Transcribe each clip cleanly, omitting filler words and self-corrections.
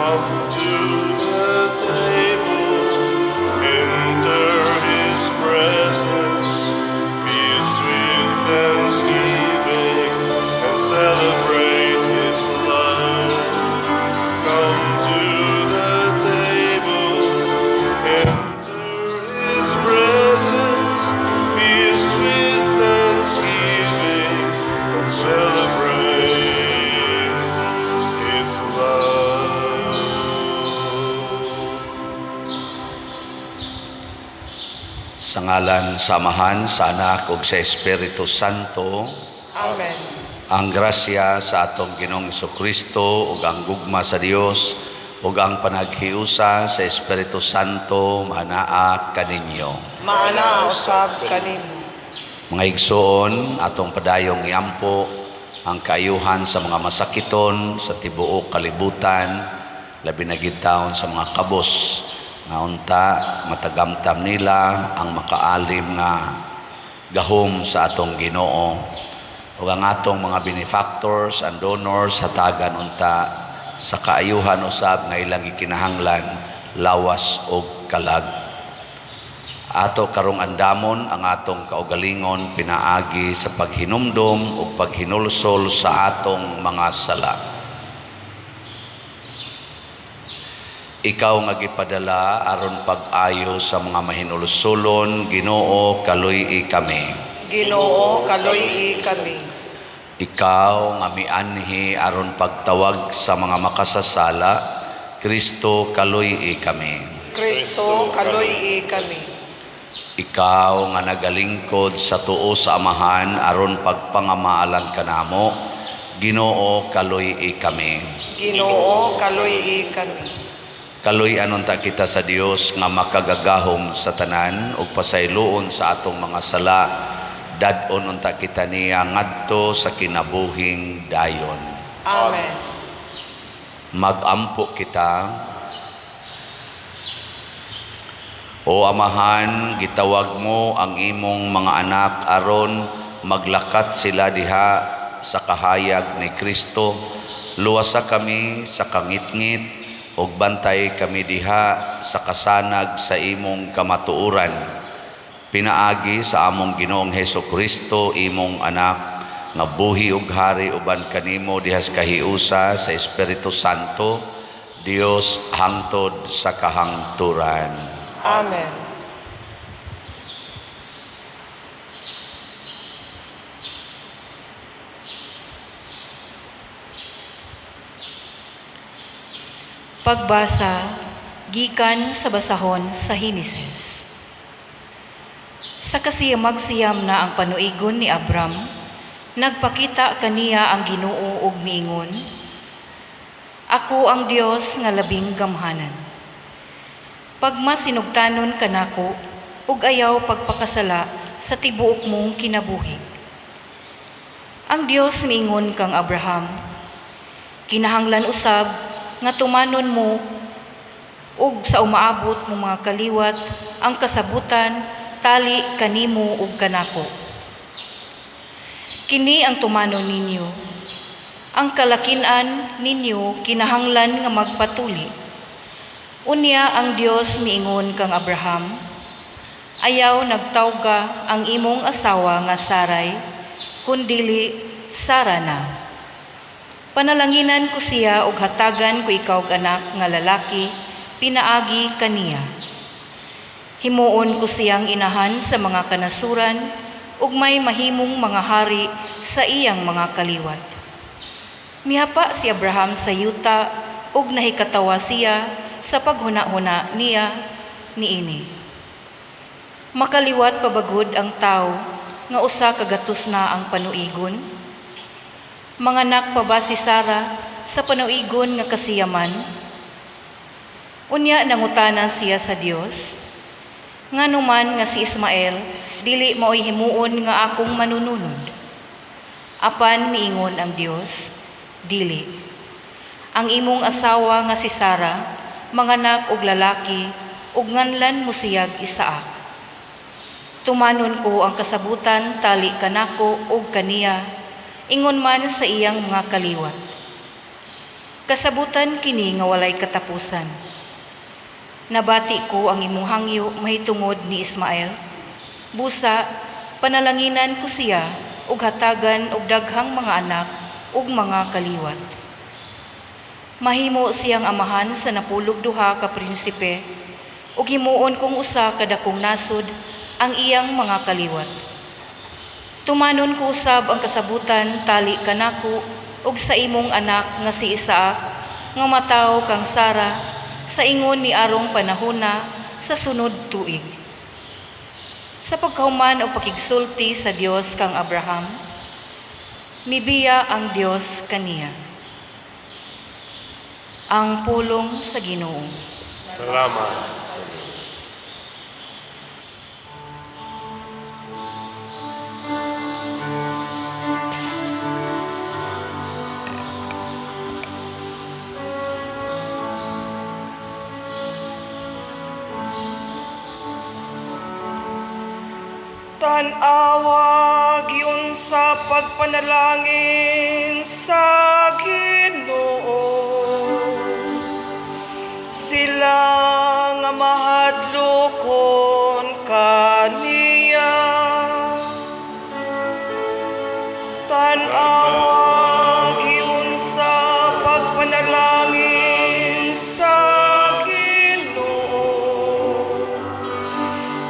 Come to the table, enter his presence, feast with thanksgiving, and celebrate his love. Come to the table, enter his presence, feast with thanksgiving, and celebrate his love. Sa ngalan sa Amahan, sa Anak, ug sa Espiritu Santo. Amen. Ang grasya sa atong Ginoong Jesucristo ug ang gugma sa Dios ug ang panaghiusa sa Espiritu Santo manaa kaninyo. Maana usab kanimo. Mga igsoon, atong padayong iampo ang kaayuhan sa mga masakiton sa tibuok kalibutan, labi na gid taon sa mga kabos nga unta matagamtam nila ang makaalim nga gahom sa atong Ginoo. Ug ang atong mga benefactors and donors hatagan unta sa kaayuhan usab nga ilang gikinahanglan lawas ug kalag. Ato karong andamon ang atong kaugalingon pinaagi sa paghinumdom ug paghinulsol sa atong mga sala. Ikaw nga gipadala aron pag-ayo sa mga mahinulsolon, Ginoo kaluy-i kami. Ginoo kaluy-i kami. Ikaw nga mianhi aron pagtawag sa mga makasasala, Kristo kaluy-i kami. Kristo kaluy-i kami. Ikaw nga nagalingkod sa tuo sa Amahan aron pagpangamaalan kanamo, Ginoo kaluy-i kami. Ginoo kaluy-i kami. Kaluy anon ta kita sa Dios nga makagagahom sa tanan ug pasayloon sa atong mga sala, dad-on unta kita niya ngadto sa kinabuhing dayon. Amen. Magampo kita. O Amahan, gitawag mo ang imong mga anak aron maglakat sila diha sa kahayag ni Kristo. Luwasa kami sa kangitngit ug bantay kami diha sa kasanag sa imong kamatuoran. Pinaagi sa among Ginoong Hesukristo, imong anak, nga buhi ug hari uban kanimo diha sa kahiusa sa Espiritu Santo, Dios hangtod sa kahangturan. Amen. Pagbasa gikan sa basahon sa Henesis. Sa kasiyam-magsiyam na ang panuigon ni Abram, nagpakita kaniya ang Ginoo ug miingon, Ako ang Dios nga labing gamhanan. Pagmasinugtanon kanako ug ayaw pagpakasala sa tibuok mong kinabuhi. Ang Dios miingon kang Abraham, kinahanglan usab nga tumanon mo ug sa umaabot mo mga kaliwat ang kasabutan tali kanimo ug kanako. Kini ang tumanon ninyo. Ang kalakin-an ninyo kinahanglan nga magpatuli. Unya ang Dios miingon kang Abraham, ayaw nagtawga ang imong asawa nga Saray, kundili Sara na. Panalanginan ko siya ug hatagan ko ikaw anak nga lalaki, pinaagi kaniya. Himuon ko siyang inahan sa mga kanasuran ug may mahimong mga hari sa iyang mga kaliwat. Mihapa si Abraham sa yuta ug nahikatawa siya sa paghuna-huna niya niini. Makaliwat pabagod ang tao nga usa kagatos na ang panuigon. Manganak pa ba si Sara sa panuigon nga kasiyaman? Unya nangutanan siya sa Dios, nganuman nga si Ismael dili maoy himuon nga akong manununod. Apan miingon ang Dios, dili. Ang imong asawa nga si Sara manganak og lalaki ug nganlan mo siyag Isaak. Tumanon ko ang kasabutan tali kanako ug kaniya, ingon man sa iyang mga kaliwat. Kasabutan kini nga walay katapusan. Nabati ko ang imong hangyo mahitungod ni Ismael. Busa, panalanginan ko siya ug hatagan og daghang mga anak ug mga kaliwat. Mahimo siyang amahan sa napulog duha ka prinsipe ug himuon kong usa ka dakong nasod ang iyang mga kaliwat. Tumanon ko usab ang kasabutan tali kanako ug sa imong anak nga si Isaac nga mataw kang Sara sa ingon ni arong panahona sa sunod tuig. Sa pagkahuman o pakigsulti sa Dios kang Abraham, mibiya ang Dios kaniya. Ang pulong sa Ginoo. Salamat sa Diyos. Tan-awa giun sa pagpanalangin sa Ginoo. Sila nga mahadlokon kaniya. Tan-awa giun sa pagpanalangin sa Ginoo.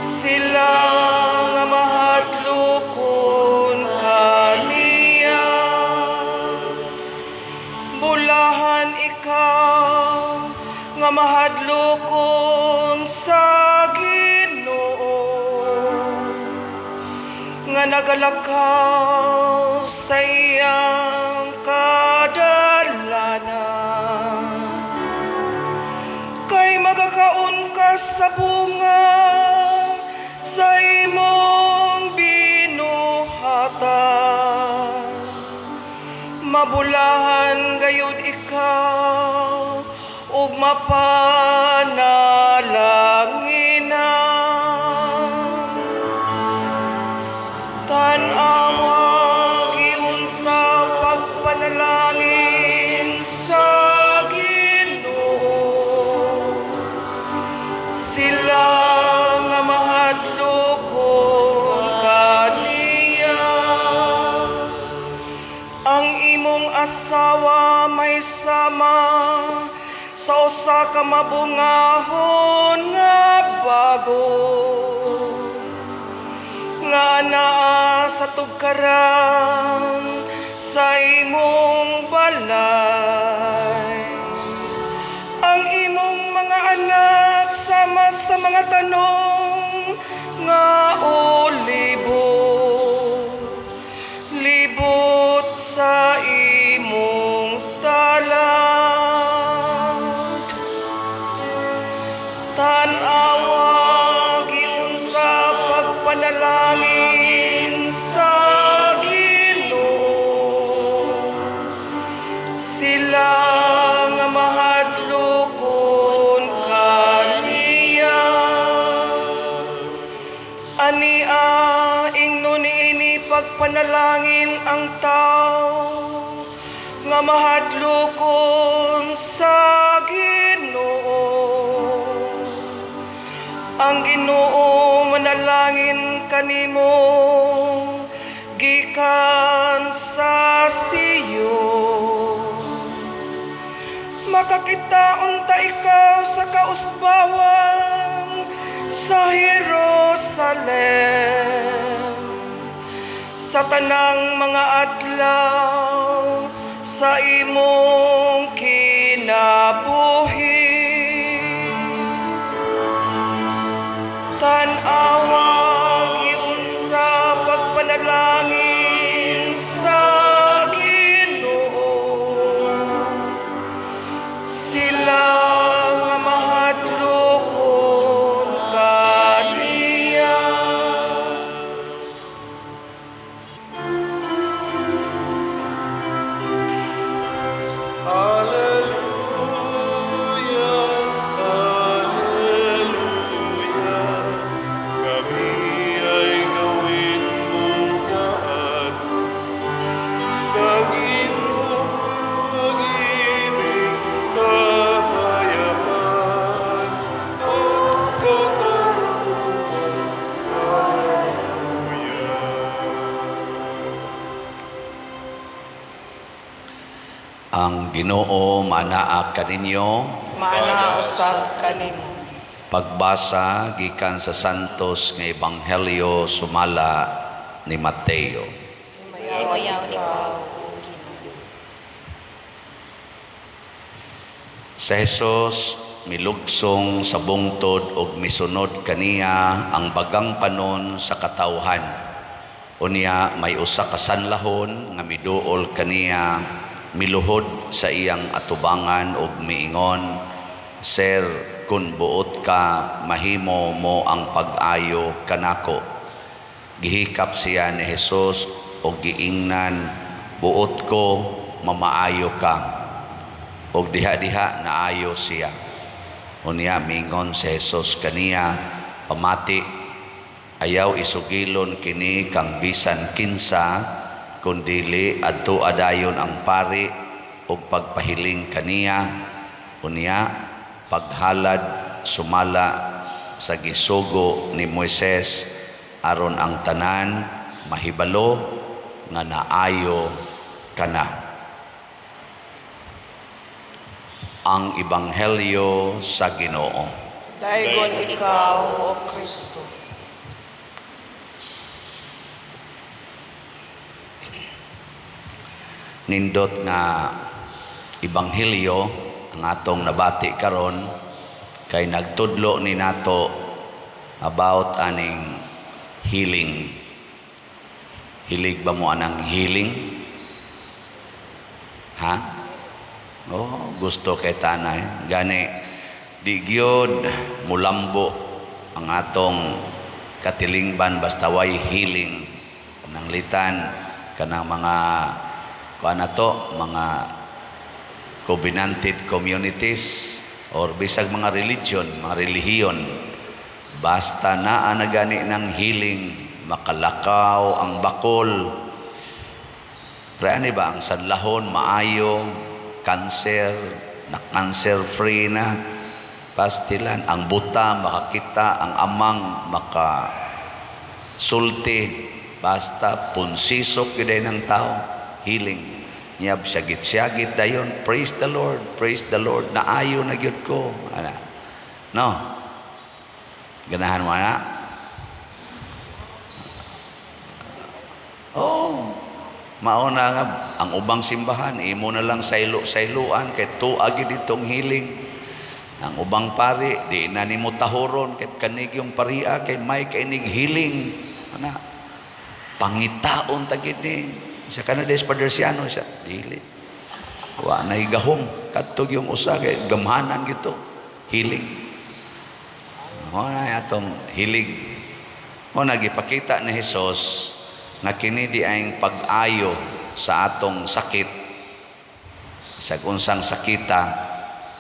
Sila nga mahadlokon kaniya. Bulahan ikaw nga mahadlokon sa Ginoo, nga nagalakaw sa iyang kadalanan. Kay magakaon ka sa bunga sa imong binuhatan. Mabulahan gayud ikaw ug mapanalanginan. Tan-awa giun sa pagpanalangin sa Ginoo. Sila nga mahadlokon kaniya. Ang imong asawa may sama sa usa ka mabungahon nga bago, nga naa sa tugkaran sa imong balay. Ang imong mga anak sama sa mga tanong nga olibo, libot sa imong talad. Tan-awa giun sa pagpanalangin sa Ginoo. Sila nga mahadlokon kaniya. Ania ingnon ini pagpanalangin ang tao nga mahadlokon sa Ginoo. Ang Ginoo manalangin kanimo gikan sa Siyon. Makakitaon ta ikaw sa kausbawan sa Jerusalem, sa tanang mga adlaw sa imong kinabuhi. Tan-awa giun sa pagpanalangin sa Ginoo. Sila nga mahadlokon kaniya. Hallelujah. Ginoo manaa kaninyo. Mana usab kanimo. Pagbasa gikan sa santos nga ebanghelyo sumala ni Mateo. Himayaw ikaw. Sa Hesus milugsong sa bungtod ug misunod kaniya ang bagang panon sa katawhan. Unya may usa ka sanlahon nga miduol kaniya miluhod sa iyang atubangan ug miingon, "Sir, kun buot ka, mahimo mo ang pag-ayo kanako." Gihikap siya ni Hesus o giingnan, "Buot ko, mamaayo ka." O diha-diha naayo siya. Unya mingon si Hesus kaniya, "Pamati, ayaw isugilon kini kang bisan kinsa, kundili adto adayon ang pari o pagpahiling kaniya." Unya paghalad sumala sa gisugo ni Moises aron ang tanan mahibalo nga naayo kana. Ang ebanghelyo sa Ginoo. Daygon ikaw, O Kristo. Nindot nga ebanghelyo ang atong nabati karon kay nagtudlo ni nato about aning healing. Hilig ba mo anang healing? Ha? Oh, gusto kay tanay. Gani di gyud mulambo ang atong katilingban basta way healing nang litan kanang mga kuan nato mga covenanted communities or bisag mga religion, mga relihiyon, basta naa na gani ng healing, makalakaw ang bakol. Pero ano ba ang sanlahon maayo, cancer, na cancer free na, pastilan, ang buta makakita, ang amang makasulti, basta punsisok yun ng tao, healing. Niyab syagit-syagit dayon, praise the Lord, naayo na gyud ko. Ana. No? Ganahan mo na? Oh, mauna nga, ang ubang simbahan, imo na lang saylo-sayloan, kay tuagi ditong healing. Ang ubang pari, di na ni mo tahuron, kay kanig yung paria, kay may kainig healing. Ana? Pangitaon tagid ni. Sa Canades Padersiano siya, dili. Wa na higahom, katog yung usa, kay gamhanan gito, healing. Muna atong hilig. Muna gipakita ni Jesus na kini di ang pag-ayo sa atong sakit. Sa unsang sakita,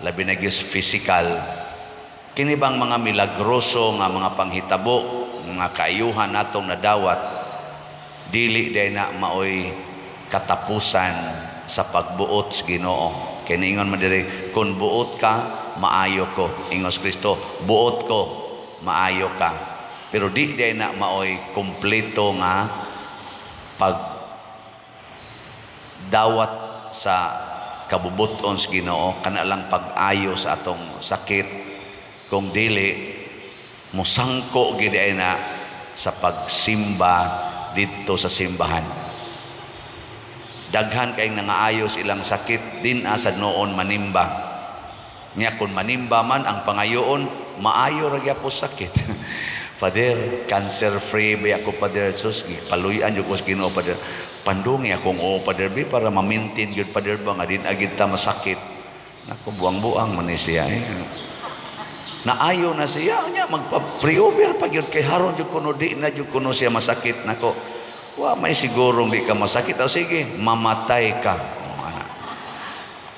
labi na gyud physical. Kini bang mga milagroso nga mga panghitabo, mga kaayuhan natong nadawat, dili day na maoy katapusan sa pagbuot sa Ginoo. Kaya ingon man diri, kung buot ka, maayo ko. Ingos Kristo, buot ko, maayo ka. Pero di day na maoy kompleto nga pagdawat sa kabubuton sa Ginoo, kana lang pag-ayo sa atong sakit. Kung dili, musangko gid ay na sa pagsimba dito sa simbahan. Daghan kay nangaayos ilang sakit din asad noon manimba. Nya kun manimba man ang pangayoon, maayo ra gyapon sakit. Father, cancer free ba ako, Father Jesus? Paluyan jud ko sa Ginoo, Father. Pandungi akong Father B para ma-maintain jud, Father ba nga din agid ta masakit. Nako buang-buang man ni siya. Naayo na siya nya magpa-pre-over pag yun kay haron jud kuno di na jud kuno siya masakit. Nako wa may sigurong di ka masakit, o sige mamatay ka.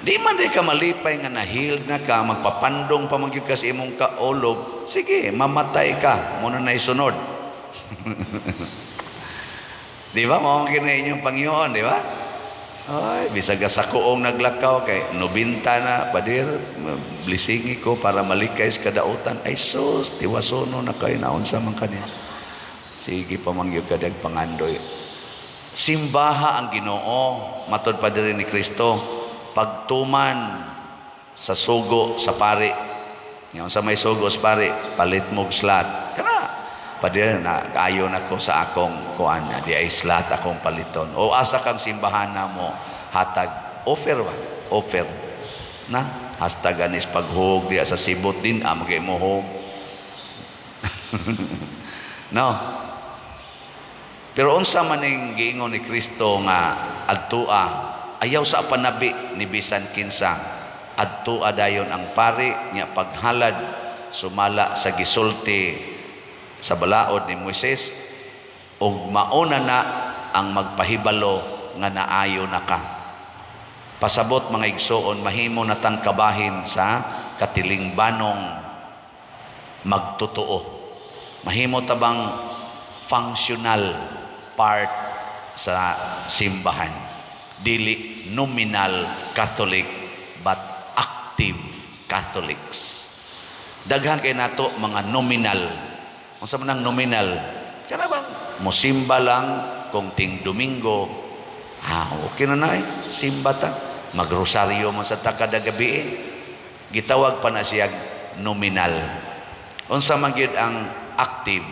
Di man di ka malipay nga na-healed na ka, magpapandong pa magyud ka sa imong kaolob, sige mamatay ka muna na isunod. Di ba mo kini inyong Panginoon, di ba? Ay, bisag sa kuong naglakaw kay 90 na, Padir, blisingi ko para malikay sa kadautan. Ay sus, tiwasono na kayo naon sa man kanya. Sige pa mangyo kadag pangandoy. Simbaha ang Ginoo, matod pa diri ni Kristo. pagtuman sa sugo sa pari. Ngayon sa may sugo sa pari, palit mog slat. Kana, padira na ayon ako sa akong kuan na di ay slat akong paliton. O asa kang simbahan na mo, hatag, offer ba? Offer. Na, hashtag anis paghug, di sa sibot din, magay mo hug. No? Pero unsa man ning giingon ni Kristo nga adtua, ayaw sa panabi ni bisan kinsa, adtua dayon ang pari nya paghalad sumala sa gisulti sa balaod ni Moises ug mauna na ang magpahibalo nga naayo na ka. Pasabot mga igsoon, mahimo na tang kabahin sa katilingbanong magtotoo. Mahimo tabang functional part sa simbahan. Dili nominal Catholic but active Catholics. Daghan kay nato mga nominal. Unsa man ang nominal? Kana bang mosimba lang kung ting Domingo. Okay na na simba ta. Magrosaryo man sa kada gabi. Gitawag pa na siya nominal. Unsa man gyud ang active?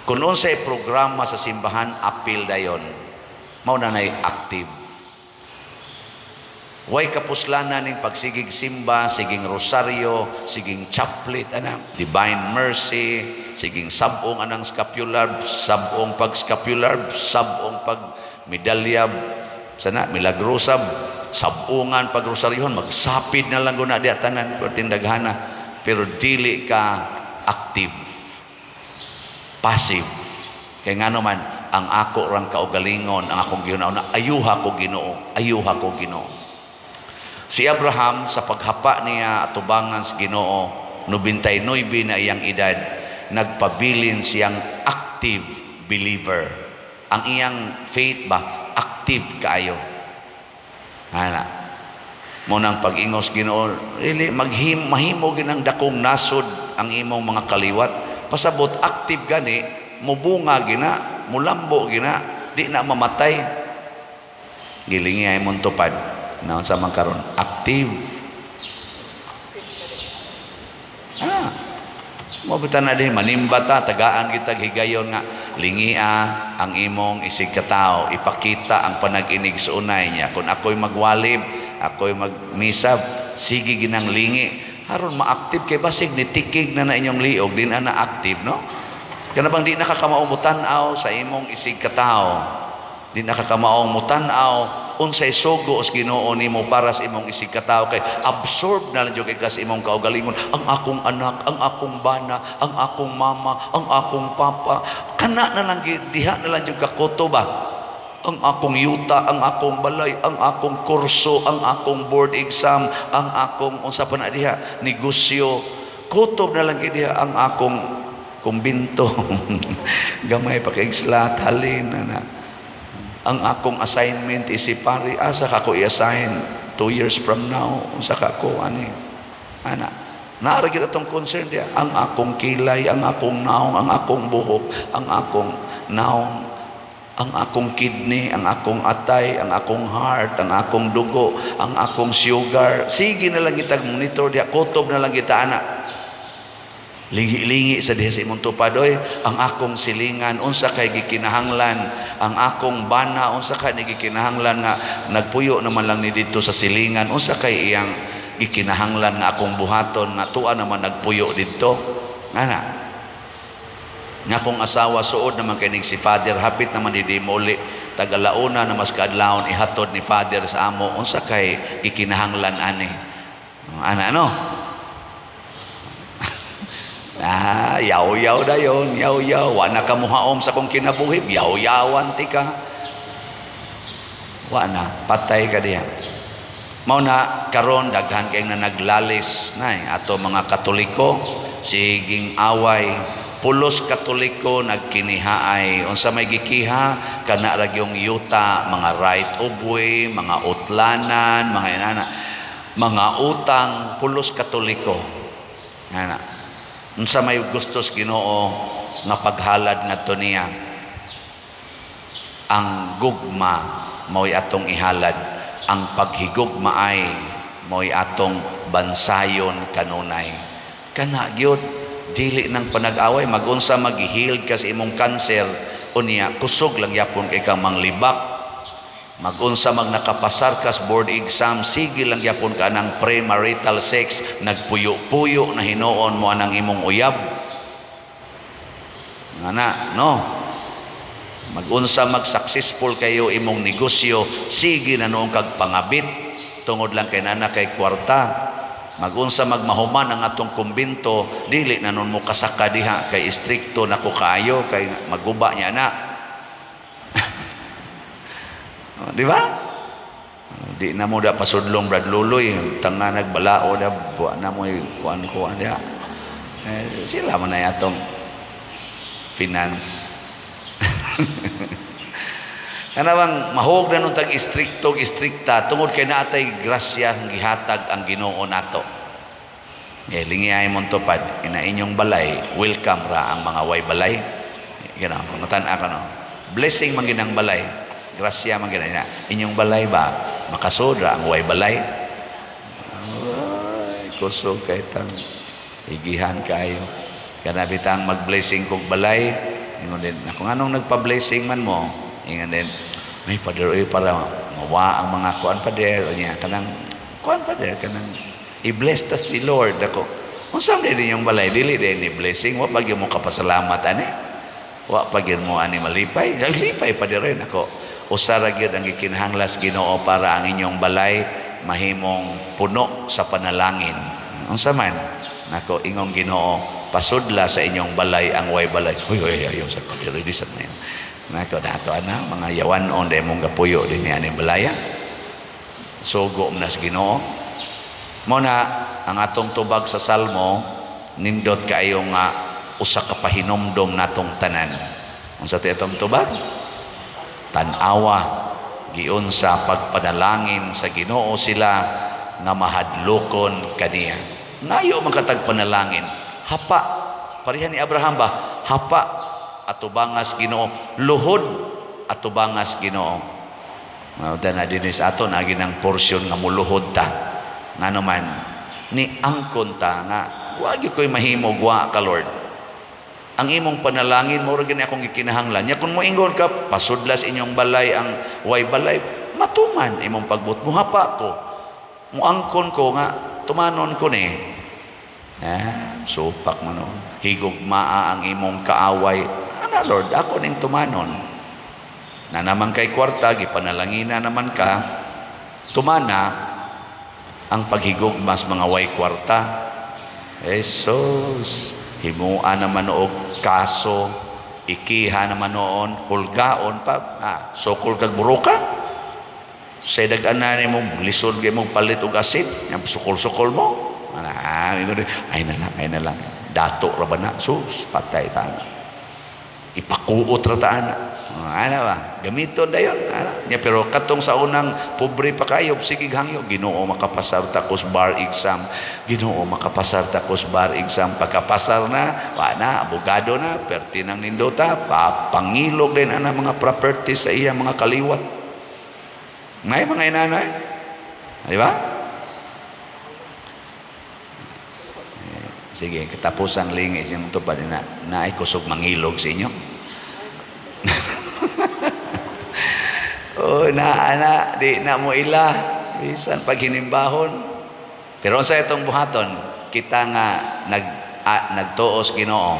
Kung unsay programa sa simbahan, appeal dayon. Mao na nay active. Way kapuslanan ning pagsigig simba, siging rosaryo, siging chaplet anang divine mercy, siging sabong anang scapular, sabong pag-scapular, sabong pag medalya, sana milagrosab, sabungan pag rosaryhon, magsapid na lang guna di tanan pertindaghana, pero dili ka active, passive. Kay ngano man ang ako rang kaugalingon, ang akong Ginoo na ayuha ko Ginoo, ayuha ko Ginoo. Si Abraham sa paghapa niya atubangan sa Ginoo, 99 na iyang edad, nagpabilin siyang active believer. Ang iyang faith ba active kaayo. Ana. Mo nang pag-ingos Ginoo, really mahimo ginang dakong nasod ang imong mga kaliwat. Pasabot active gani, mubunga gina, mulambo gina, di na mamatay. Gilingi ay mong tupad. Naon sa man karon active. Mo bitan na din manimba ta, tagaan kita higayon nga lingia ang imong isig katao, ipakita ang panag-inig sa unay niya. Kung ako'y magwalib, ako'y magmisab, sige ginang lingi. Haron ma-active kay basig ni tikig na inyong liog, din na active, no? Kana bang di nakakamaong mutanaw sa imong isig katao, di nakakamaong mutanaw unsay sugo os Ginoo nimo para sa imong isig katao, kay absorb na lang jud kay kas imong kaugalingon, ang akong anak, ang akong bana, ang akong mama, ang akong papa, kana na lang diha na lang jud kakoto ba, ang akong yuta, ang akong balay, ang akong kurso, ang akong board exam, ang akong unsa pa na diha negosyo, kutob na lang diha ang akong kumbinto. Gamay pa kay slat halin na. Ang akong assignment is si pari, asa ka ko i-assign 2 years from now, unsa ka ko ani ana naara gyud atong concern dia, ang akong kilay, ang akong naong, ang akong buhok, ang akong naong, ang akong kidney, ang akong atay, ang akong heart, ang akong dugo, ang akong sugar. Sige na lang kita monitor dia, kutob na lang kita ana. Lingi-lingi sa diha sa imong tupadoy, ang akong silingan unsa kay gikinahanglan, ang akong bana unsa kay gikinahanglan nga nagpuyo naman lang ni dito sa silingan, unsa kay iyang gikinahanglan nga akong buhaton nga tuwa naman nagpuyo dito. Ana nga akong asawa suod naman kay ning si father, hapit naman ni muli tagalauna na mas kaadlawon ihatod ni father sa amo, unsa kay gikinahanglan ani ana no. Yaw-yaw dayon, yaw-yaw. Wana ka muhaom sa kong kinabuhi, yaw-yawan ti ka. Wana, patay ka diha. Mao na karon daghan kay na naglalis na ato mga Katoliko, siging away, pulos Katoliko nagkinihaay. Unsa may gikiha kana ra gyung yuta, mga right of way, mga utlanan, mga inana, mga utang, pulos Katoliko. Ana. Unsa may gustos Ginoo nga paghalad ngadto niya, ang gugma mao'y atong ihalad. ang paghigugma ay mo'y atong bansayon kanunay. Kana gyud dili ng panag-away, magunsa mag-healed ka sa imong cancer unya kusog lang yapon kay kang manglibak. Magunsa mag nakapasar ka sa board exam, sige lang yapon ka ng premarital sex, nagpuyo-puyo na hinuon mo anang imong uyab. Ngana, no? Magunsa mag-successful kayo imong negosyo, sige na noong kag pangabit, tungod lang kay nana kay kwarta. Magunsa magmahuman ang atong kumbinto, dili na noon mo kasaka diha, kay istrikto na ko kayo, kay maguba niya na. Di ba? Di na mo da pasudlong Brad Luloy, tanga nagbalao da, buwan na mo kuan-kuan da. Sila man na atong finance. Kana bang mahog na nung istrikta tungod kay naatay grasya ang gihatag ang Ginoo nato. Lingiyay mong tupad ina inyong balay, welcome ra ang mga way balay. Gana, matan-a ka no. Blessing man ginang balay, grasya man ginanya. Inyong balay ba makasodra ang way balay? Ay, kusog kay tang igihan kayo. Kana bitang mag-blessing kog balay, ingon din ako nganong nagpa-blessing man mo. Ingon din may pader para mawa ang mga kuan pader niya kanang kuan pader kanang i-bless tas ni Lord ako. Unsa man din yung balay dili din ni blessing, wa pag mo kapasalamat ani. Wa pag mo ani malipay. Lipay pader rin ako. Usa ra gyud ang gikinahanglas Ginoo para ang inyong balay mahimong puno sa panalangin. Unsa man nako ingong Ginoo pasudla sa inyong balay ang way balay. Hoy ayo sa pader di sa na. Nako dato ana mga yawanon dai mong gapuyo din ni ani balaya. Sugo nas Ginoo. Mo na ang atong tubag sa Salmo nindot kaayo nga usa ka pahinumdom natong tanan. Unsa ti atong tubag? Tan-awa giun sa pagpanalangin sa Ginoo sila nga mahadlokon kaniya. Ngayo man katag panalangin. Hapa pareha ni Abraham ba? Hapa atubangas Ginoo, luhod atubangas Ginoo. Mauta na dinis ato na ginang porsyon nga muluhod ta. Ngano man ni angkon ta nga wa gyud koy mahimog wa ka Lord. Ang imong panalangin mo ra gini akong gikinahanglan. Nya kun moingon ka pasudlas inyong balay ang way balay, matuman imong pagbut mo hapa ko. Muangkon ko nga tumanon ko ni. Supak mo no. Higugmaa ang imong kaaway. Ana Lord, ako ning tumanon. Na naman kay kwarta, gipanalangina naman ka, tumana ang paghigugmas mga way kwarta. Jesus, himua naman og kaso, ikiha naman noon, hulgaon pa, sukol kag buruka. Sa dagan-an mo, lisod kay mong palit og asin, yung sukol-sukol mo. Ay na lang. Dato ra ba na? Sus, patay ta. Ipakuot ra ta na. Ana ba? Gamiton dayon. Nya pero katong sa unang pobre pa kayo, sige hangyo, Ginoo makapasar ta kus bar exam. Ginoo makapasar ta kus bar exam. Pagkapasar na, wa na abogado na, perti nang nindota, pangilog din ana mga properties sa iya mga kaliwat. Ngay mga inanay. Di ba? Sige, katapusang lingis yung tupad na naikusog mangilog sa inyo. Di na mo ila, bisan pag hinimbahon. Pero sa itong buhaton, kita nga nagtuos Ginoo,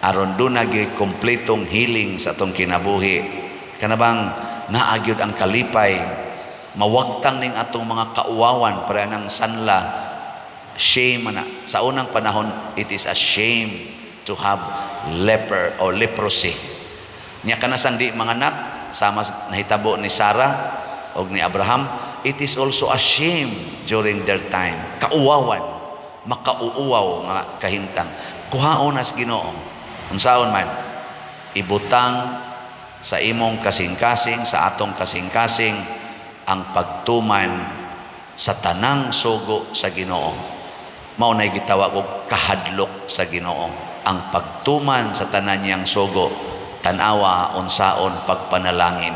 aron doon nagikumpletong healing sa itong kinabuhi. Kanabang naagyod ang kalipay, mawagtang ning atong mga kauwawan para ng sanla. Shame na. Sa unang panahon, it is a shame to have leper or leprosy. Nya kanasang di mga anak, sama nahitabo ni Sarah o ni Abraham, it is also a shame during their time. Kauwawan, makauuwaw nga kahimtang. Kuhaon as Ginoo. Unsaon man, ibutang sa imong kasing-kasing, sa atong kasing-kasing, ang pagtuman sa tanang sugo sa Ginoo. Mao nay gitawag og kahadlok sa Ginoo, ang pagtuman sa tanan niyang sugo, tan-awa unsaon pagpanalangin.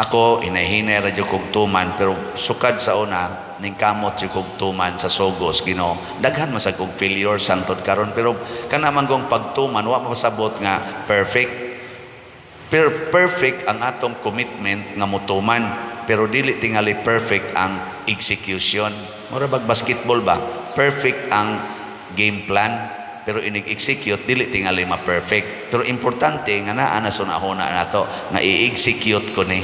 Ako inahinay ra jud kog tuman, pero sukad sa una ning kamot jud kog tuman sa sugos Ginoo. Daghan man sa kog failure sangtod karon, pero kana man kong pagtuman wa mapasabot nga perfect. Perfect ang atong commitment nga mutuman, pero dili tingali perfect ang execution. Mura bag basketball ba? Perfect ang game plan, pero inig-execute dili tingali ma-perfect. Pero importante nga naa na sunahuna nato nga i-execute ko ni.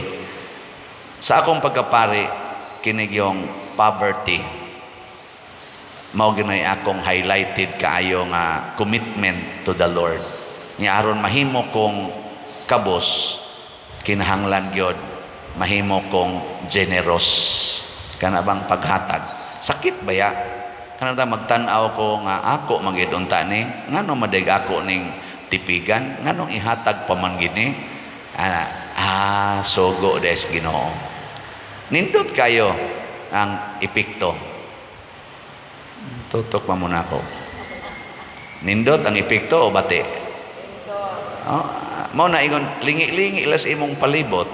Sa akong pagkapari kinig yung poverty, mao ginay akong highlighted kaayo nga commitment to the Lord. Nya aron mahimo kong kabos, kinahanglan gyud mahimo kong generous. Kana bang paghatag sakit ba ya? Kana ta magtan-aw ko nga ako magid unta ni ngano madig ako ning tipigan, nganong ihatag pa man gini. Sugo des Ginoo. Nindot kayo ang epekto. Tutok pa muna ako. Nindot ang epekto o bati? Mao na ingon lingi-lingi ilas imong palibot.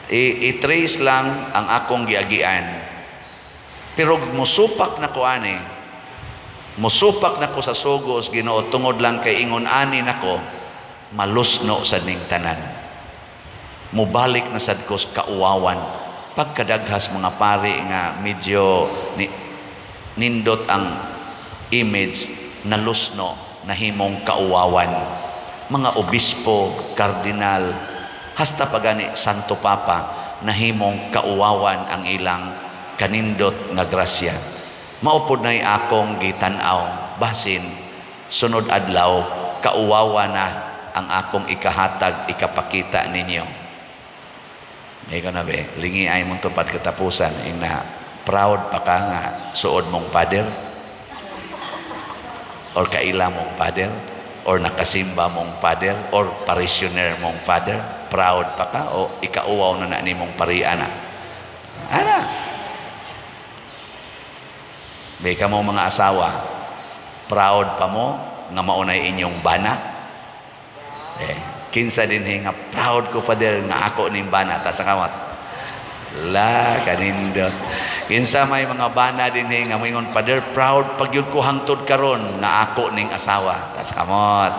I-trace lang ang akong giagian. Pero musupak na ko ani. Musupak na ko sa sugos Ginoo tungod lang kay ingon ani nako malusno sa ning tanan. Mubalik na sad ko sa kauwawan. Pagkadaghas mga pari nga medyo nindot ang image na lusno na himong kauwawan. Mga obispo, kardinal, hasta pagani Santo Papa na himong kauwawan ang ilang kanindot nga grasya. Maupod na'y akong gitan-aw basin sunod adlaw kauwawa na ang akong ikahatag ikapakita ninyo. Ikaw na be, lingi ay mong tupad katapusan ina proud pa ka nga suod mong pader or kaila mong pader or nakasimba mong pader or parishioner mong father. Proud pa ka o ikauwaw na ni mong pariana. Ana be ka mo mga asawa, proud pa mo nga maunay inyong bana. Kinsa din nga proud ko father nga ako ning bana ta sa kawat. La kanindot. Kinsa may mga bana din nga moingon father proud pagyud ko hangtod karon nga ako ning asawa ta sa kamot.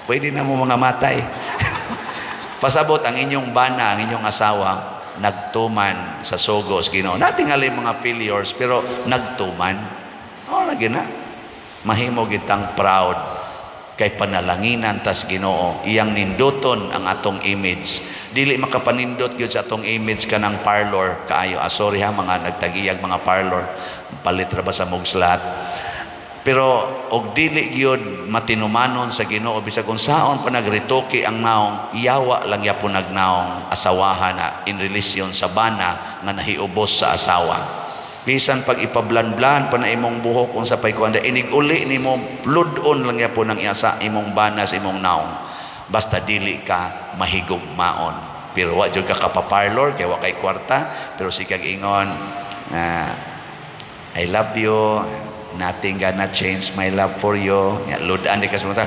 Pwede na mo mga matay. Pasabot ang inyong bana, ang inyong asawa nagtuman sa sugos Ginoo. Natingali mga failures pero nagtuman. Lagi na. Mahimo gitang proud kay panalanginan tas Ginoo iyang ninduton ang atong image. Dili makapanindot gyud sa atong image kanang parlor kaayo. Sorry ha mga nagtagiyag mga parlor, palit ra ba sa mugslat. Pero og dili gyud matinumanon sa Ginoo bisag kung saon pa nagretoke ang naong, iyawa lang yapon nagnaong asawahan na in relasyon sa bana nga nahiubos sa asawa. Bisan pag ipablan-blan pa na imong buhok kung sa pay kuanda inig-uli nimo ludon lang yapon ang iasa imong bana sa imong naong. Basta dili ka mahigugmaon. Pero wa jud ka kapaparlor kay wa kay kwarta, pero sikag ingon I love you, nothing gonna change my love for you. Ludan di ka sumunta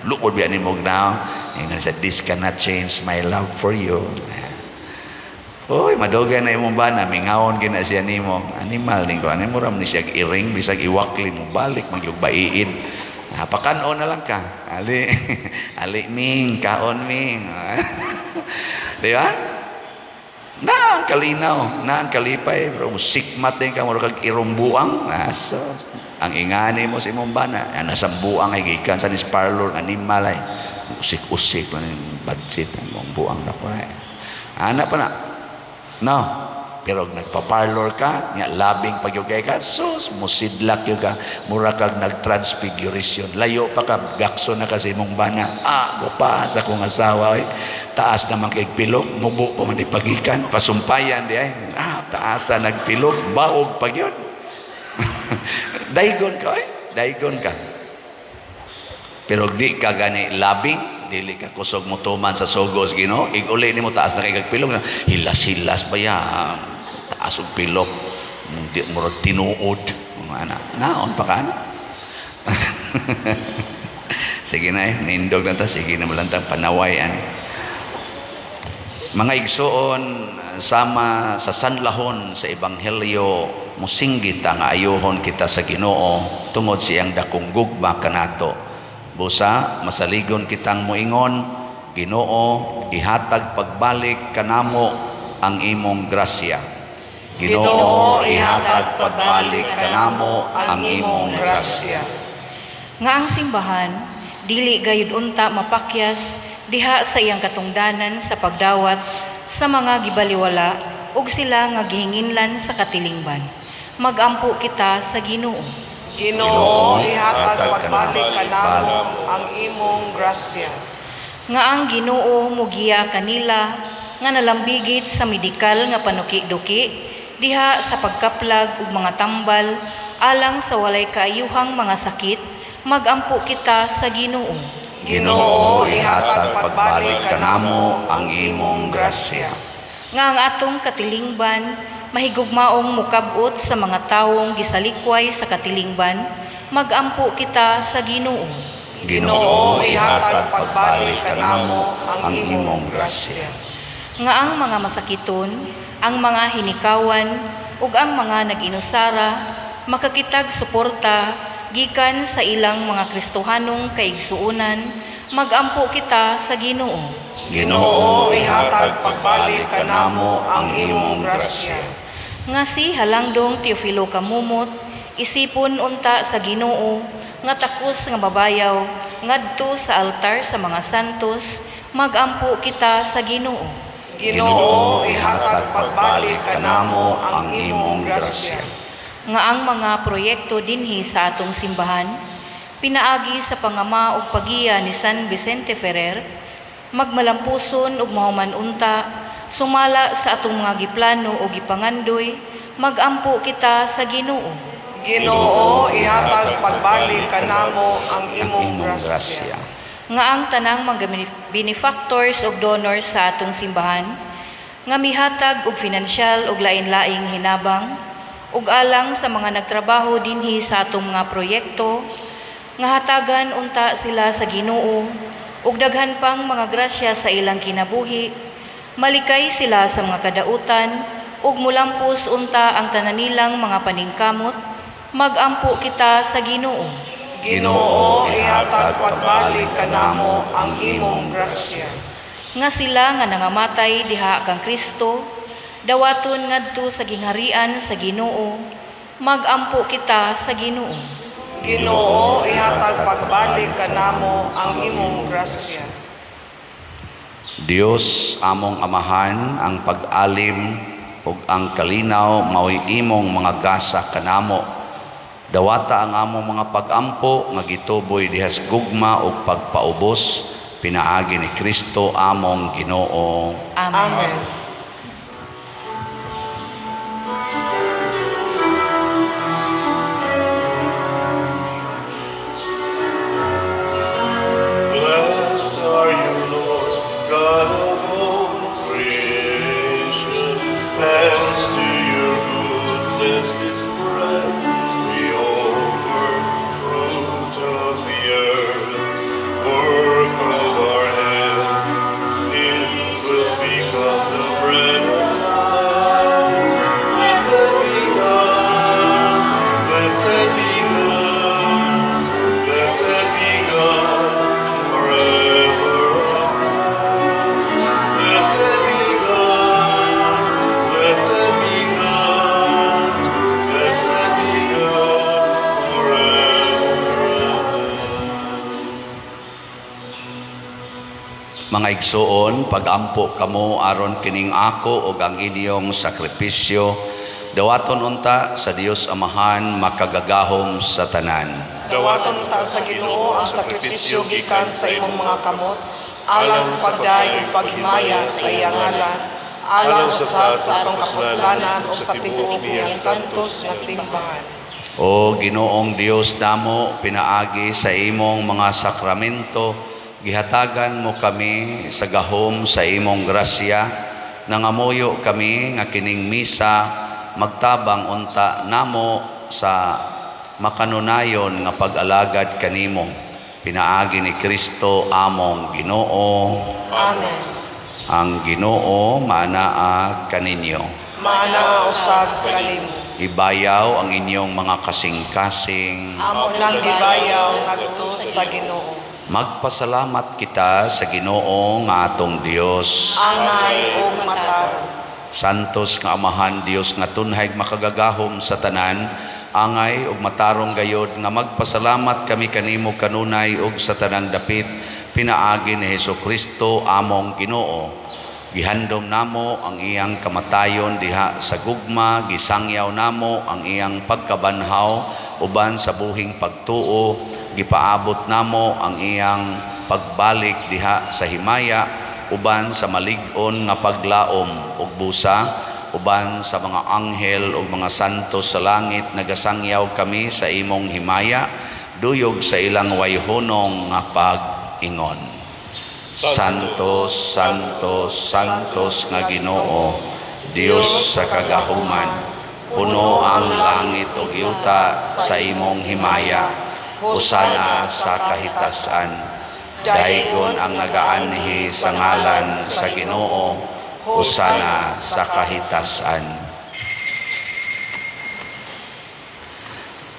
lukod biya nimo naong. Ingon sa this cannot change my love for you. Oy, madugay na imong bana, mingawon gina siya nimo. Animal ning ko, mo ram ni siya iring bisag iwakli mo balik magyug baiin. Napakanon na lang ka. Ali ming, kaon ming. Di ba? Na ang kalinaw, na ang kalipay, pero sikmat din ka mo kag irumbuang. So, ang ingani mo sa imong bana, nasa buang ay gikan sa nis parlor animal ay usik-usik man yung budget ang mong buang na ko. Ana pa na. No, pero nagpa-parlor ka, nga labing pagyugay ka, sus, musidlak yung ka, mura kag nag-transfiguration. Layo pa ka, gakso na kasi mong bana. Gupa sa kong asawa, taas naman kay pilog, mubo pa man ipagikan, pasumpayan di ay, taasa nagpilog, baog pag yun. Daigon ka, daigon ka. Pero di ka gani labing, dili ka kusog mo tuman sa sugos Ginoo. Iguli nimo taas na kay pilong hilas-hilas pa yan. Taas og pilok. Murag tinuod. Naon pa ka na. Sige na nindog na ta. Sige na malantang panawayan. Mga igsoon, sama sa sanlahon sa Ebanghelyo, musinggit ang ayuhon kita sa Ginoo tungod siyang dakong gugma kanato. Busa, masaligon kitang muingon, Ginoo, ihatag pagbalik kanamo ang imong grasya. Ginoo, ihatag pagbalik kanamo ang imong grasya. Nga ang simbahan, dili gayud unta mapakyas diha sa iyang katungdanan sa pagdawat sa mga gibaliwala ug sila nga gihinginlan sa katilingban. Magampo kita sa Ginoo. Ginoo, ihatag pagbalik kanamo ang imong grasya. Nga ang Ginoo mugiya kanila nga nalambigit sa medikal nga panuki-duki diha sa pagkaplag ug mga tambal alang sa walay kaayuhang mga sakit. Magampo kita sa Ginoo. Ginoo, ihatag pagbalik kanamo ang imong grasya. Nga ang atong katilingban mahigugmaong mukabot sa mga tawong gisalikway sa katilingban, magampo kita sa Ginoo. Ginoo, ihatag pagbalik kanamo ang imong grasya. Nga ang mga masakiton, ang mga hinikawan, ug ang mga nag-inusara, makakitag suporta gikan sa ilang mga Kristohanong kaigsuunan, magampo kita sa Ginoo. Ginoo, ihatag pagbalik kanamo ang imong grasya. Nga si Halangdong Teofilo Kamumot, isipon unta sa Ginoo, nga takos nga babayaw, ngadto sa altar sa mga santos, magampo kita sa Ginoo. Ginoo, ihatag pagbalik kanamo ang imong grasya. Nga ang mga proyekto dinhi sa atong simbahan, pinaagi sa pangama ug pagiya ni San Vicente Ferrer, magmalampuson ug mahuman unta, sumala sa atong mga giplano o gipangandoy, magampo kita sa Ginoo. Ginoo, ihatag pagbalik kanamo ang imong grasya. Nga ang tanang mga benefactors ug donors sa atong simbahan, nga mihatag og finansyal ug lain-laing hinabang, ug alang sa mga nagtrabaho dinhi sa atong mga proyekto, nga hatagan unta sila sa Ginoo, ug daghan pang mga grasya sa ilang kinabuhi, malikay sila sa mga kadautan, ug mulampos unta ang tanan nilang mga paningkamot, magampo kita sa Ginoo. Ginoo, ihatag pagbalik kanamo ang imong grasya. Nga sila nga nangamatay diha kang Kristo, dawaton ngadto sa gingharian sa Ginoo, magampo kita sa Ginoo. Ginoo, ihatag pagbalik kanamo ang imong grasya. Dios among amahan, ang pag-alim ug ang kalinaw mao'y imong mga gasa kanamo. Dawata ang among mga pag-ampo nga gituboy diha sa gugma ug pagpaubos, pinaagi ni Kristo among Ginoo. Amen. Amen. Blessed are you, Lord, God of all creation. Thanks to your goodness is bread. We offer fruit of the earth, work of our hands. It will become the bread of life. Blessed be God, blessed be God, blessed be God forever. Blessed be God, blessed be God, blessed be God forever. Mga igsoon, pagampo kamo aron kining ako ug ang inyong sakripisyo, dawaton unta sa Dios Amahan makagagahom sa tanan. Dawaton ta sa Ginoo ang sakripisyo gikan sa imong mga kamot, alang sa pagdayon ug paghimaya sa iyang ngalan, alang usab sa atong kapuslanan ug sa tibuok niyang santos nga simbahan. O Ginoong Dios namo, pinaagi sa imong mga sakramento, gihatagan mo kami sa gahom sa imong grasya, nangamuyo kami nga kining misa magtabang unta namo sa makanunayon nga pag-alagad kanimo. Pinaagi ni Kristo among Ginoo. Amen. Ang Ginoo maanaa kaninyo. Maana usab kanimo. Ibayaw ang inyong mga kasing-kasing. Amo lang gibayaw ngadto sa Ginoo. Magpasalamat kita sa Ginoo nga atong Dios. Angay ug matarong. Santos nga Amahan Dios nga tunhay makagagahom sa tanan, angay ug matarong gayod nga magpasalamat kami kanimo kanunay ug sa tanang dapit pinaagi ni Hesukristo among Ginoo. Gihandom namo ang iyang kamatayon diha sa gugma, gisangyaw namo ang iyang pagkabanhaw uban sa buhing pagtuo, gipaabot namo ang iyang pagbalik diha sa himaya uban sa malig-on nga paglaom ug busa, uban sa mga anghel ug mga santos sa langit nagasangyaw kami sa imong himaya duyog sa ilang wayhonong nga pag-ingon. Santos, Santos, Santos nga Ginoo, Dios sa kagahuman, puno ang langit ug yuta sa imong himaya. Hosana sa kahitasan. Daigon ang nagaanhi sa ngalan sa Ginoo. Hosana sa kahitasan.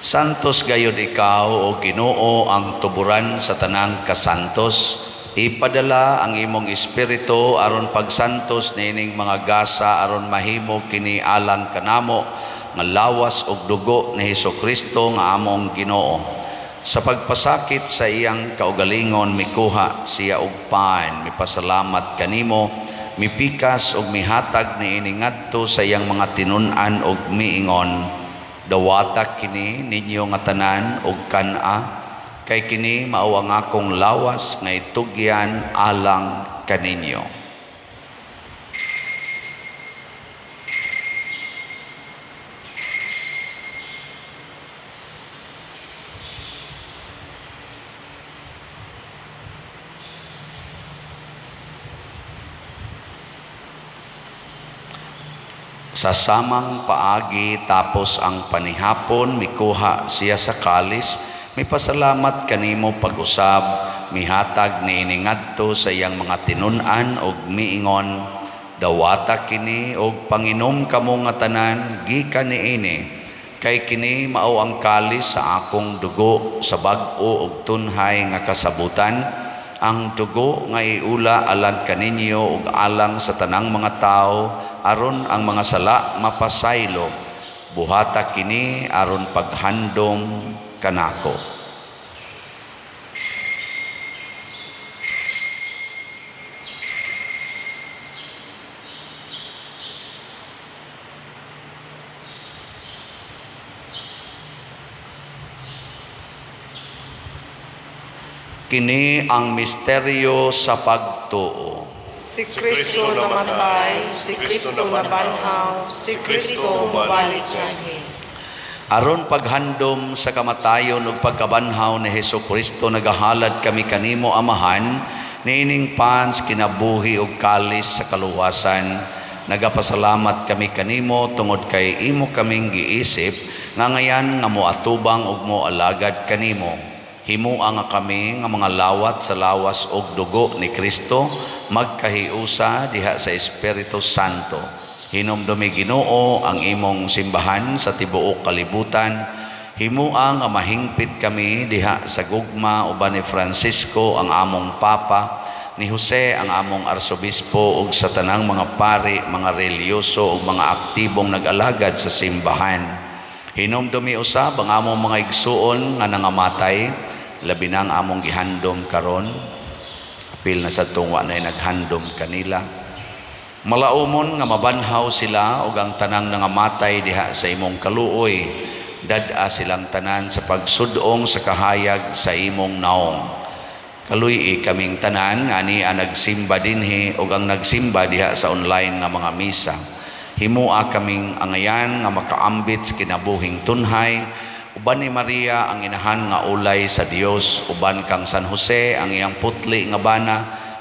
Santos gayud ikaw o Ginoo ang tuburan sa tanang kasantos. Ipadala ang imong espiritu aron pagsantos niining mga gasa aron mahimo kini alang kanamo nga lawas ug dugo ni Hesukristo nga among Ginoo. Sa pagpasakit sa iyang kaugalingon mikuha siya og pan, mipasalamat kanimo, mipikas ug mihatag niini ngadto sa iyang mga tinun-an ug miingon, dawata kini ninyo nga tanan ug kana, kay kini mao ang akong lawas nga itugyan alang kaninyo. Sa samang paagi tapos ang panihapon, mikuha siya sa kalis, mipasalamat kanimo pag-usab, mihatag niini ngadto sa iyang mga tinun-an ug miingon, dawata kini og panginom kamo nga tanan gikan niini, kay kini mao ang kalis sa akong dugo sa bag-o ug tunhay nga kasabutan, ang dugo nga iula alang kaninyo ug alang sa tanang mga tao aron ang mga sala mapasaylo. Buhata kini aron paghandom kanako. Kini ang misteryo sa pagtuo. Si Kristo namatay, si Kristo nabanhaw, si Kristo mabalik ngadhi. Aron paghandom sa kamatayon ug pagkabanhaw ni Hesukristo nagahalad kami kanimo Amahan niining pans kinabuhi ug kalis sa kaluwasan. Nagapasalamat kami kanimo tungod kay imo kaming giisip nga ngayan nga moatubang ug moalagad kanimo. Himuang nga kami nga mga lawat sa lawas ug dugo ni Kristo magkahiusa diha sa Espiritu Santo. Hinumdumi Ginoo ang imong simbahan sa tibuok kalibutan. Himuang nga mahingpit kami diha sa gugma uban ni Francisco ang among Papa, ni Jose ang among Arsobispo ug sa tanang mga pari, mga reliyoso ug mga aktibong nag-alagad sa simbahan. Hinumdumi usab ang among mga igsuon nga nangamatay, labi na ang among gihandom karon. Apil na sa tungwa na naghandom kanila. Malaumon nga mabanhaw sila ug ang tanang nangamatay diha sa imong kaluoy. Dad-a silang tanan sa pagsudong sa kahayag sa imong naong. Kaluy kaming tanan nga niya nagsimba dinhi ug ang nagsimba diha sa online nga mga misa. Himua kaming angayan nga makaambit sa kinabuhing tunhay. Uban ni Maria ang inahan nga ulay sa Dios, uban kang San Jose ang iyang putli nga bana,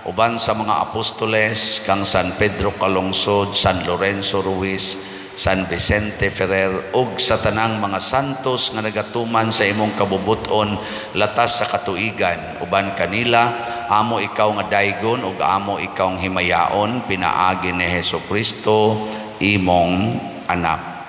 uban sa mga apostoles kang San Pedro Calungsod, San Lorenzo Ruiz, San Vicente Ferrer ug sa tanang mga santos nga nagatuman sa imong kabubuton latas sa katuigan, uban kanila amo ikaw nga daygon ug amo ikaw nga himayaon pinaagi ni Hesukristo imong anak.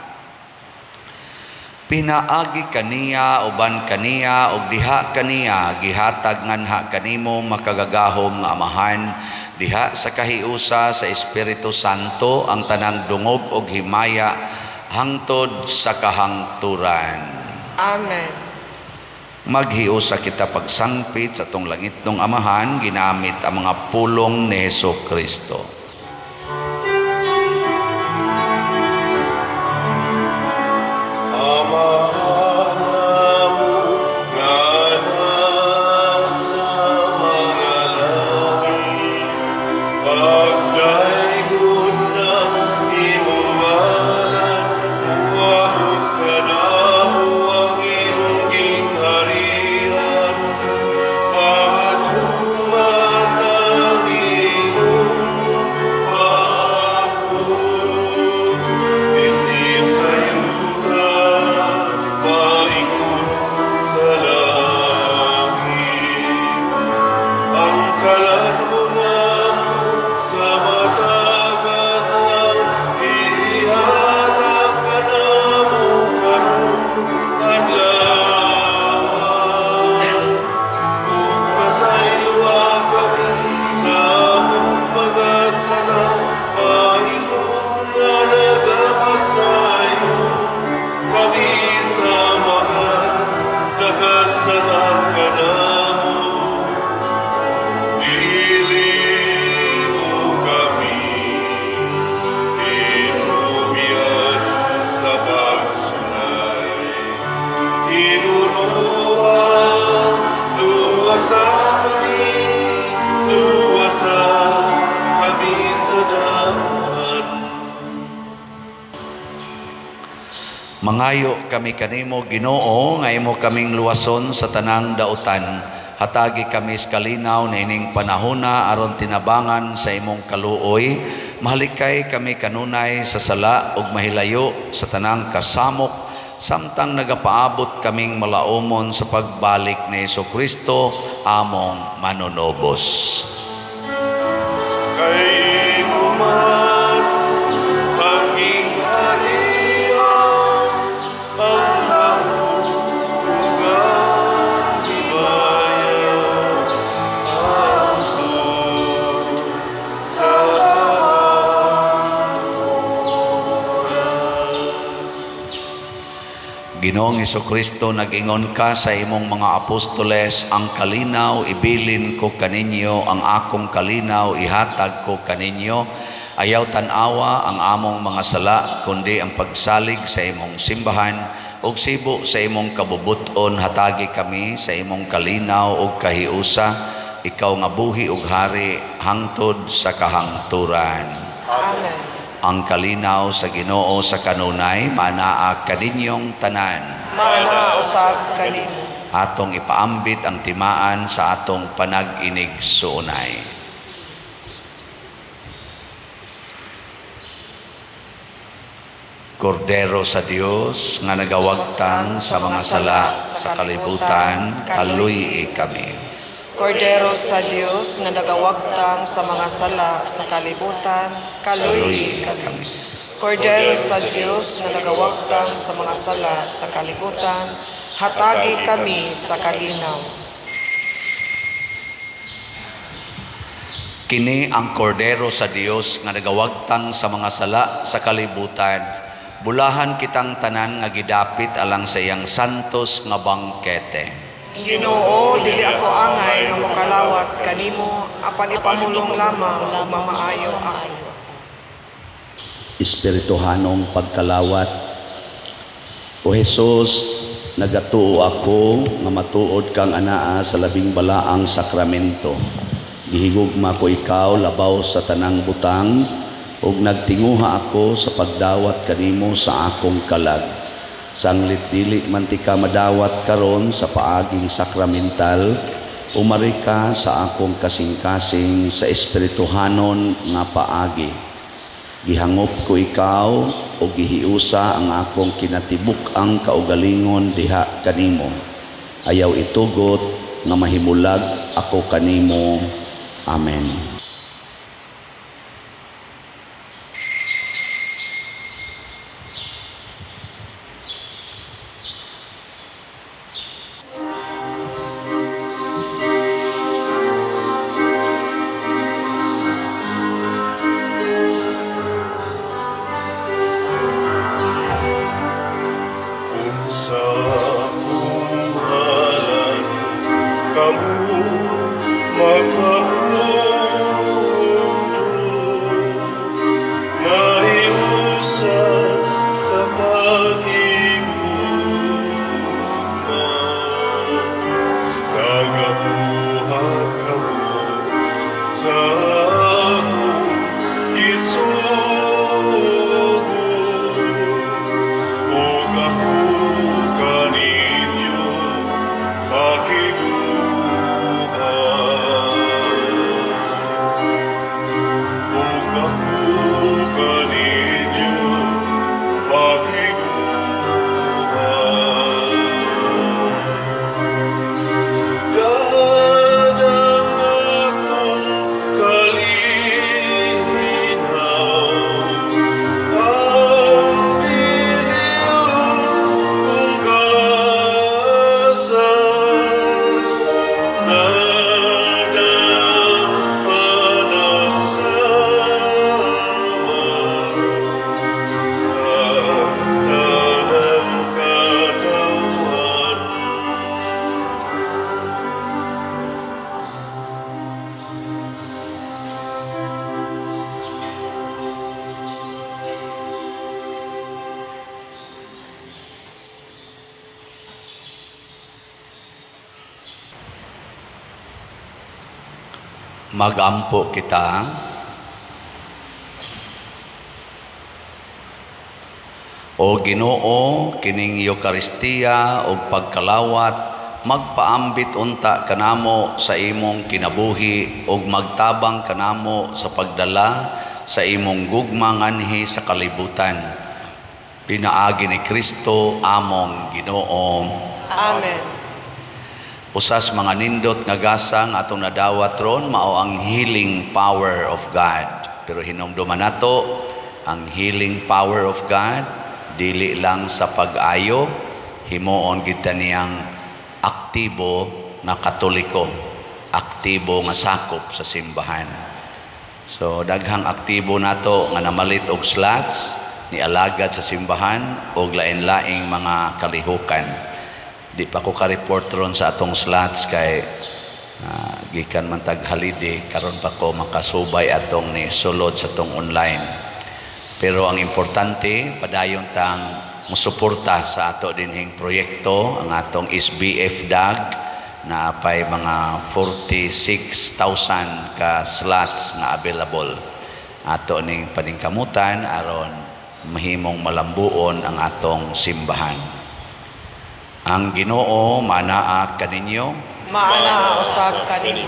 Pinaagi kaniya uban kaniya ug diha kaniya gihatag nganha kanimo makagagahom nga amahan diha sa kahiusa sa Espiritu Santo ang tanang dungog ug himaya hangtod sa kahangturan. Amen. Maghiusa kita pagsangpit sa tong langitnong amahan ginamit ang mga pulong ni Hesukristo. Mangayo kami kanimo Ginoo nga imo kaming luwason sa tanang dautan. Hatagi kami sa kalinaw na ining panahona aron tinabangan sa imong kaluoy. Mahalikay kami kanunay sa sala ug mahilayo sa tanang kasamok samtang nagapaabot kaming malaumon sa pagbalik ni Hesukristo among manunobos. Kay mo man ang ingharian, ang kahulugan himayan, hangtod sa Ginoong Hesukristo, nag-ingon ka sa imong mga apostoles, ang kalinaw ibilin ko kaninyo, ang akong kalinaw ihatag ko kaninyo. Ayaw tanawa ang among mga sala, kundi ang pagsalig sa imong simbahan, ug sibo sa imong kabubuton. Hatagi kami sa imong kalinaw ug kahiusa, ikaw nga buhi ug hari hangtod sa kahangturan. Amen. Ang kalinaw sa Ginoo sa kanunay manaa kaninyong tanan. Mana usab kanimo. Atong ipaambit ang timaan sa atong panag-inig suunay. Kordero sa Dios nga nagawagtang sa mga sala sa kalibutan, kaluy kami. Kordero sa Dios nga nagawagtang sa mga sala sa kalibutan, kaluy kami. Kordero sa Dios nga nagawagtang sa mga sala sa kalibutan, hatagi kami sa kalinaw. Kini ang kordero sa Dios nga nagawagtang sa mga sala sa kalibutan. Bulahan kitang tanan nga gidapit alang sa iyang santos nga bangkete. Ginoo, dili ako angay nga mokalawat kanimo, apan ipamulong lamang ug mamaayo ako. Espirituhanong pagkalawat. O Jesus, nagatuo ako nga matuod kang anaa sa labing balaang sakramento. Gihigugma ko ikaw labaw sa tanang butang ug nagtinguha ako sa pagdawat kanimo sa akong kalag. Sanglit dili man ti ka madawat karon sa paaging sakramental, umari ka sa akong kasing-kasing sa espirituhanon nga paagi. Gihangop ko ikaw o gihiusa ang akong kinatibuk ang kaugalingon diha kanimo. Ayaw itugot nga mahimulag ako kanimo. Amen. Kung sa kumuhalan kamu makaundo, maiusa sa pag-igugma, nagabuhat kamu sa akong isugo. Huwag ako kaninyo makiguban. Huwag ako kaninyo makiguban. Dadang akong kalinaw, ang binilong kong kasa, nadang panagsama sa tanang katawan. Magampo kita. O Ginoo, kining Eucharistia o pagkalawat, magpaambit unta kanamo sa imong kinabuhi o magtabang kanamo sa pagdala sa imong gugma nganhi sa kalibutan. Pinaagi ni Kristo among Ginoo. Amen. Usas mga nindot nga gasang atong nadawat ron mao ang healing power of God. Pero hinumduman nato ang healing power of God dili lang sa pag-ayo, himuon kita niyang aktibo nga katoliko, aktibo nga sakop sa simbahan. So daghang aktibo nato nga namalit og slots ni alagad sa simbahan og lain-laing mga kalihukan. Di pa ko ka-report ron sa atong slots kay gikan man tag holiday karon pa ko makasubay atong ni sulod sa atong online. Pero ang importante padayon tang musuporta sa ato dinhing proyekto, ang atong SBF DAG na pay mga 46,000 ka slots nga available. Ato ning paningkamutan aron mahimong malambuon ang atong simbahan. Ang Ginoo manaa kaninyo, Maana usab kanimo.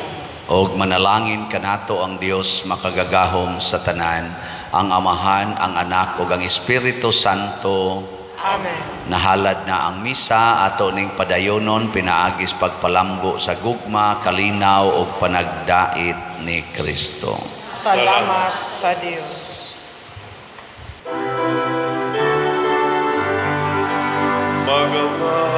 og manalangin kanato ang Dios makagagahom sa tanan, ang Amahan, ang Anak ug ang Espiritu Santo. Amen. Nahalad na ang misa ato ning padayonon pinaagis pagpalambo sa gugma, kalinaw ug panagdait ni Kristo. Salamat sa Dios. Magama